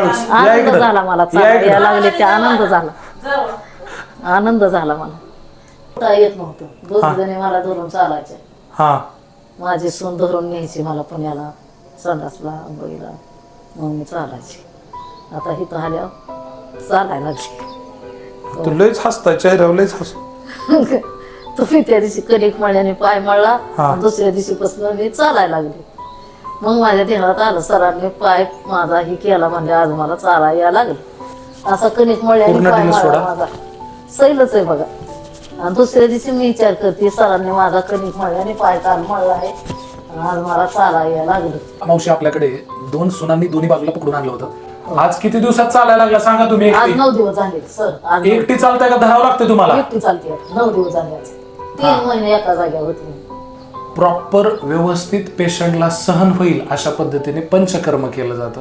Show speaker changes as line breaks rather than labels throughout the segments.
आनंद झाला मला, चालायला लागले ते आनंद झाला, आनंद झाला मला. येत नव्हतं, दोन जणी मला धरून चालायचे. माझी सून धरून न्यायची मला पुण्याला, संडासला, आंघोळीला, मग मी चालायची. आता इथं आल्यावर चालायला लागली.
तू लयच हसता, चेहऱ्यावर लयच हसू.
तुम्ही त्या दिवशी कणिक मळ्याने पाय मळला, दुसऱ्या दिवशी पासून मी चालायला लागले. मग माझ्या ध्यानात आलं, सरांनी पाय माझा ही केला म्हणजे आज मला चालायला यायला लागलं. असा कणिक मळ्याने पाय मळला माझा, सैलच आहे बघा. आणि दुसऱ्या दिवशी मी विचार करते, सरांनी माझा कणिक मळ्याने पाय काल मळला आहे, आज मला चालायला यायला लागलं.
मावशी, आपल्याकडे दोन सुनांनी दोन्ही बाजूला पकडून आणलं होतं. आज किती दिवसात चालायला लागला सांगा तुम्ही?
आज 9 दिवस झाले सर. आज
एकटी चालताय का धरावं लागतं तुम्हाला?
एकटी चालते. 9 दिवस झाले. आज 3 महिने एका जाग्यावर होते.
प्रॉपर व्यवस्थित पेशंटला सहन होईल अशा पद्धतीने पंचकर्म केलं जातं.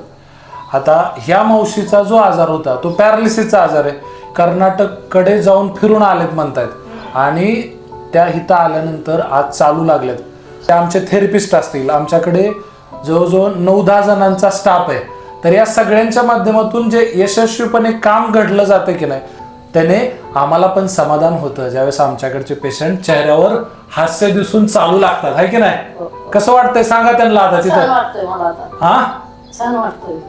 आता ह्या मावशीचा जो आजार होता तो पॅरालिसिसचा आजार आहे. कर्नाटककडे जाऊन फिरून आलेत म्हणतायत आणि त्या इथं आल्यानंतर आज चालू लागलेत. ते आमचे थेरपिस्ट असतील, आमच्याकडे जवळजवळ 9-10 जणांचा स्टाफ आहे. तर या सगळ्यांच्या माध्यमातून जे यशस्वीपणे काम घडलं जातं की नाही, त्याने आम्हाला पण समाधान होतं ज्यावेळेस आमच्याकडचे पेशंट चेहऱ्यावर हास्य दिसून चालू लागतात, है की नाही? कसं वाटतंय सांगा त्यांना आता तिथं?
छान वाटतंय मला आता. छान वाटतंय,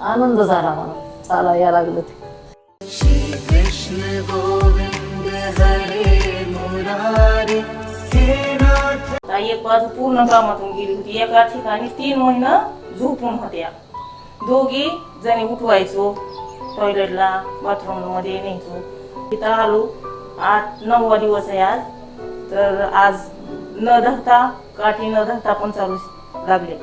आनंद झाला मला, चाला या लागलं ते.
श्री कृष्ण गोविंद हरे मुरारी हे नाथ.
एक बाजू पूर्ण कामातून गेली होती, एका ठिकाणी 3 महिने झोपून होत्या. दोघी जणी उठवायचो, टॉयलेटला, बाथरूम मध्ये न्यायचो. तिथं आलो, 8-9वा दिवस आहे आज. तर आज न धरता, काठी न धरता पण चालू लागले.